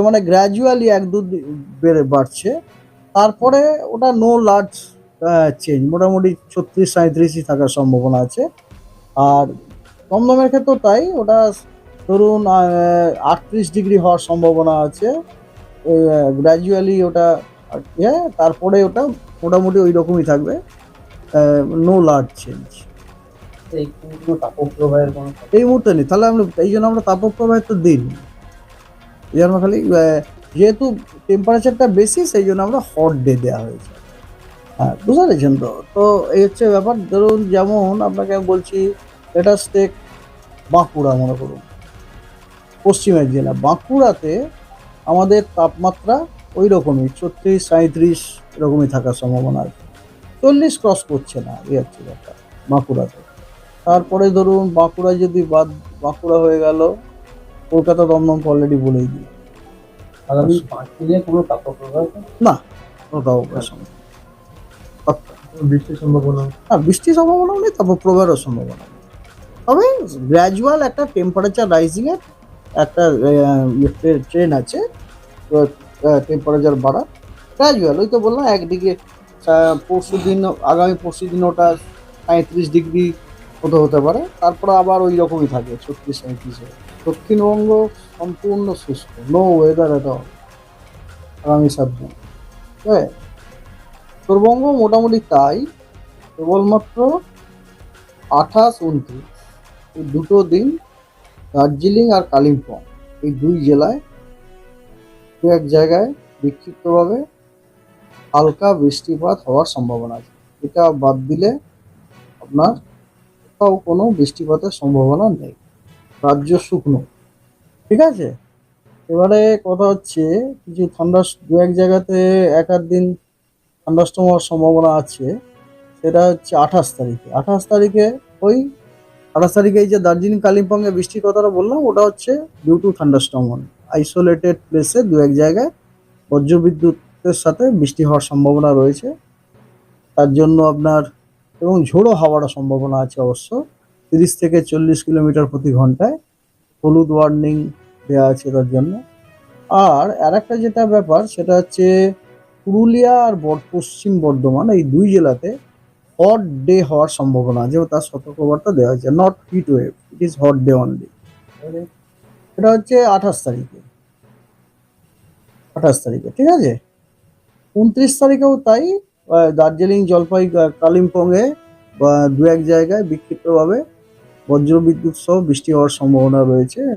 মানে গ্র্যাজুয়ালি এক দু বাড়ছে। তারপরে ওটা নো লার্জ চেঞ্জ, মোটামুটি 36-37ই থাকার সম্ভাবনা আছে। আর দমদমের ক্ষেত্রেও তাই, ওটা ধরুন 38 ডিগ্রি হওয়ার সম্ভাবনা আছে। গ্র্যাজুয়ালি ওটা তারপরে ওটা মোটামুটি ওই রকমই থাকবে, নো লার্জ চেঞ্জ। এই মুহূর্তে নেই, তাহলে আমরা এই জন্য আমরা তাপপ্রবাহের তো দিন, এই জন্য খালি যেহেতু টেম্পারেচারটা বেশি সেই জন্য আমরা হট ডে দেওয়া হয়েছে। হ্যাঁ, বুঝতে পেরেছেন তো। তো এই হচ্ছে ব্যাপার। ধরুন যেমন আপনাকে আমি বলছি, লেটাস টেক বাঁকুড়া, মনে করুন পশ্চিমের জেলা বাঁকুড়াতে আমাদের তাপমাত্রা ওই রকমই 36-37 এরকমই থাকার সম্ভাবনা আছে, 40 ক্রস করছে না, এই হচ্ছে ব্যাপার বাঁকুড়াতে। তারপরে ধরুন বাঁকুড়া যদি বাঁকুড়া হয়ে গেল, কলকাতা দমদম অলরেডি বলেই দিই। আগামী 5 দিনে কোনো তাপপ্রবাহ না, কোনো তাপপ্রবাহের সম্ভাবনা বৃষ্টির সম্ভাবনা না, বৃষ্টির সম্ভাবনাও নেই, তাপপ্রবাহেরও সম্ভাবনা নেই। তবে গ্র্যাজুয়াল একটা টেম্পারেচার রাইজিং এর একটা ট্রেন আছে, টেম্পারেচার বাড়া গ্র্যাজুয়াল। ওই তো বললাম একদিকে পরশু দিন, আগামী পরশু দিন ওটা 35 ডিগ্রি মতো হতে পারে, তারপরে আবার ওই রকমই থাকে 36-37। দক্ষিণবঙ্গ সম্পূর্ণ শুষ্ক, নো ওয়েদার এট অল আগামী 7 দিন। হ্যাঁ, উত্তরবঙ্গ মোটামুটি তাই, কেবলমাত্র 28-29 এই দুটো দিন দার্জিলিং আর কালিম্পং এই দুই জেলায় দু এক জায়গায় বিক্ষিপ্তভাবে হালকা বৃষ্টিপাত হওয়ার সম্ভাবনা আছে। এটা বাদ দিলে আপনার কোথাও কোনো বৃষ্টিপাতের সম্ভাবনা নেই, রাজ্য শুকনো। ঠিক আছে, এবারে কথা হচ্ছে কিছু ঠান্ডা দু এক জায়গাতে এক আধ দিন থান্ডারস্টর্ম হওয়ার সম্ভাবনা আছে। সেটা হচ্ছে 28 তারিখে। 28 তারিখে ওই 28 তারিখে এই যে দার্জিলিং কালিম্পংয়ে বৃষ্টির কথাটা বললাম, ওটা হচ্ছে ডিউ টু থান্ডারস্টর্ম, আইসোলেটেড প্লেসে দু এক জায়গায় বজ্রবিদ্যুতের সাথে বৃষ্টি হওয়ার সম্ভাবনা রয়েছে। তার জন্য আপনার এবং ঝোড়ো হাওয়ারও সম্ভাবনা আছে অবশ্য, 30 থেকে 40 কিলোমিটার প্রতি ঘন্টায়। হলুদ ওয়ার্নিং দেওয়া আছে তার জন্য। আর আরেকটা যেটা ব্যাপার সেটা হচ্ছে পুরুলিয়া আর পশ্চিম বর্ধমান এই দুই জেলাতে হট ডে হওয়ার সম্ভাবনা আছে, ও তার সতর্কবার্তা দেওয়া হয়েছে, not heat wave, it is hot day only. এটা হচ্ছে 28 তারিখে। 28 তারিখে, ঠিক আছে। 29 তারিখেও তাই, দার্জিলিং জলপাই কালিম্পংয়ে বা দু এক জায়গায় বিক্ষিপ্তভাবে বজ্রবিদ্যুৎ সহ বৃষ্টি হওয়ার সম্ভাবনা রয়েছে।